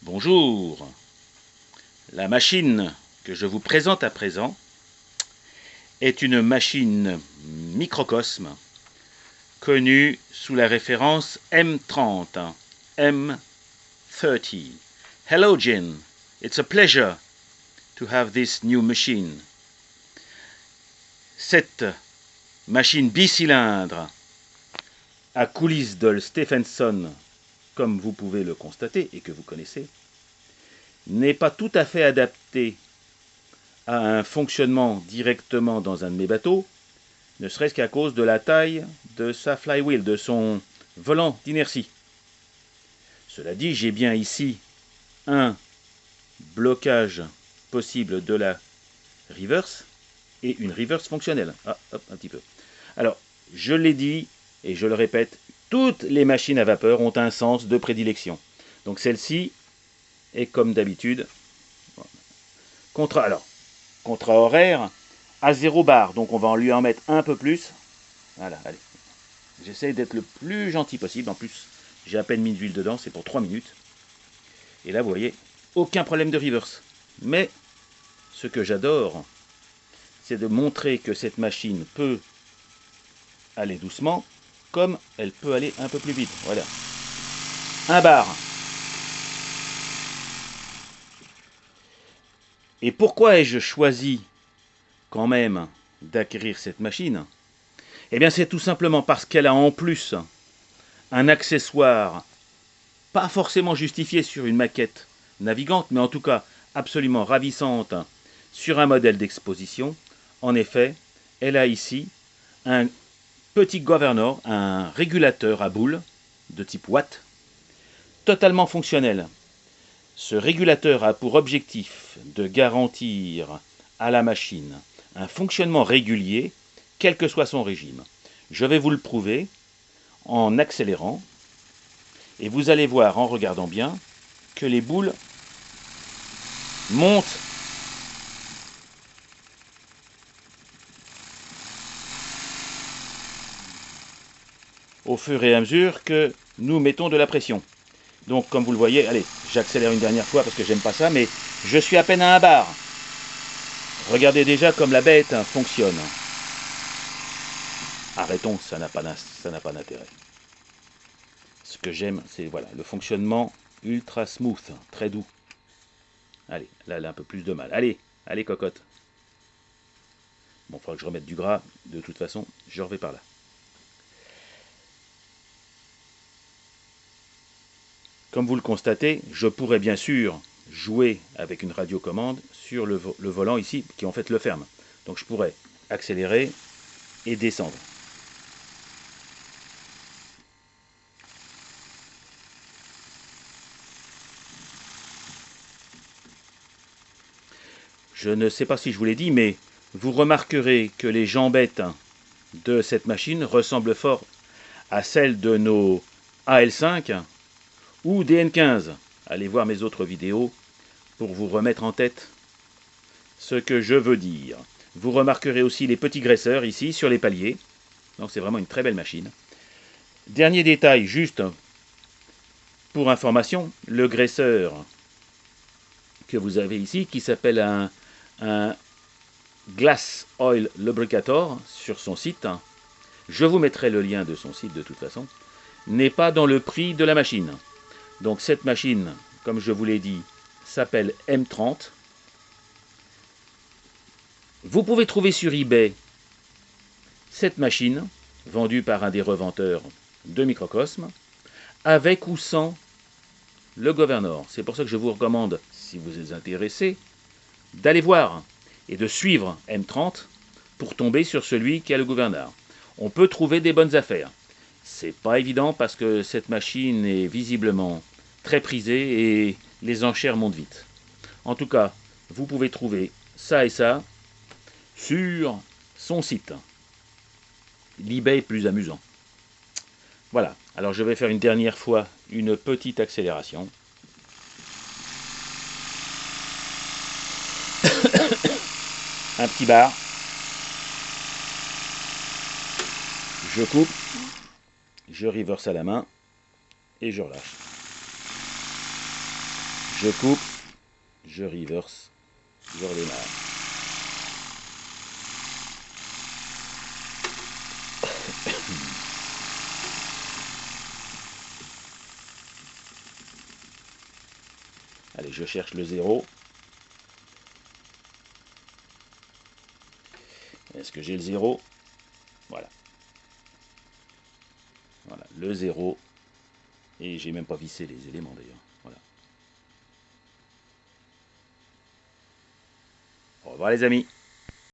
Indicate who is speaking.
Speaker 1: Bonjour. La machine que je vous présente à présent est une machine microcosme connue sous la référence M30. M30. Hello Jin, it's a pleasure to have this new machine. Cette machine bicylindre à coulisses de Stephenson, comme vous pouvez le constater et que vous connaissez, n'est pas tout à fait adaptée à un fonctionnement directement dans un de mes bateaux, ne serait-ce qu'à cause de la taille de sa flywheel, de son volant d'inertie. Cela dit, j'ai bien ici un blocage possible de la reverse et une reverse fonctionnelle. Ah, hop, un petit peu. Alors, je l'ai dit et je le répète, toutes les machines à vapeur ont un sens de prédilection. Donc celle-ci est comme d'habitude contrat horaire à 0 bar. Donc on va lui en mettre un peu plus. Voilà, allez. J'essaie d'être le plus gentil possible. En plus, j'ai à peine mis d'huile dedans, c'est pour 3 minutes. Et là, vous voyez, aucun problème de reverse. Mais ce que j'adore, c'est de montrer que cette machine peut aller doucement, comme elle peut aller un peu plus vite. Voilà. 1 bar. Et pourquoi ai-je choisi quand même d'acquérir cette machine? Eh bien, c'est tout simplement parce qu'elle a en plus un accessoire pas forcément justifié sur une maquette navigante, mais en tout cas absolument ravissante sur un modèle d'exposition. En effet, elle a ici un petit governor, un régulateur à boule de type Watt, totalement fonctionnel. Ce régulateur a pour objectif de garantir à la machine un fonctionnement régulier, quel que soit son régime. Je vais vous le prouver en accélérant, et vous allez voir en regardant bien que les boules montent au fur et à mesure que nous mettons de la pression. Donc comme vous le voyez, allez, j'accélère une dernière fois parce que j'aime pas ça, mais je suis à peine à 1 bar. Regardez déjà comme la bête fonctionne. Arrêtons, ça n'a pas d'intérêt. Ce que j'aime, c'est voilà, le fonctionnement ultra smooth, très doux. Allez, là, elle a un peu plus de mal. Allez, allez cocotte. Bon, il faudra que je remette du gras. De toute façon, je reviens par là. Comme vous le constatez, je pourrais bien sûr jouer avec une radiocommande sur le volant ici, qui en fait le ferme. Donc je pourrais accélérer et descendre. Je ne sais pas si je vous l'ai dit, mais vous remarquerez que les jambettes de cette machine ressemblent fort à celles de nos AL5 ou DN15. Allez voir mes autres vidéos pour vous remettre en tête ce que je veux dire. Vous remarquerez aussi les petits graisseurs ici sur les paliers. Donc c'est vraiment une très belle machine. Dernier détail, juste pour information, le graisseur que vous avez ici, qui s'appelle un Glass Oil Lubricator sur son site, je vous mettrai le lien de son site de toute façon, n'est pas dans le prix de la machine. Donc cette machine, comme je vous l'ai dit, s'appelle M30. Vous pouvez trouver sur eBay cette machine, vendue par un des revendeurs de Microcosme, avec ou sans le governor. C'est pour ça que je vous recommande, si vous êtes intéressé, d'aller voir et de suivre M30 pour tomber sur celui qui a le governor. On peut trouver des bonnes affaires. C'est pas évident parce que cette machine est visiblement très prisée et les enchères montent vite. En tout cas, vous pouvez trouver ça et ça sur son site. l'eBay est plus amusant. Voilà, alors je vais faire une dernière fois une petite accélération. Un petit bar. Je coupe, je reverse à la main et je relâche. Je coupe, je reverse, je redémarre. Allez, je cherche le 0. Est-ce que j'ai le 0? Voilà. Voilà, le 0. Et j'ai même pas vissé les éléments d'ailleurs. Voilà. Au revoir les amis.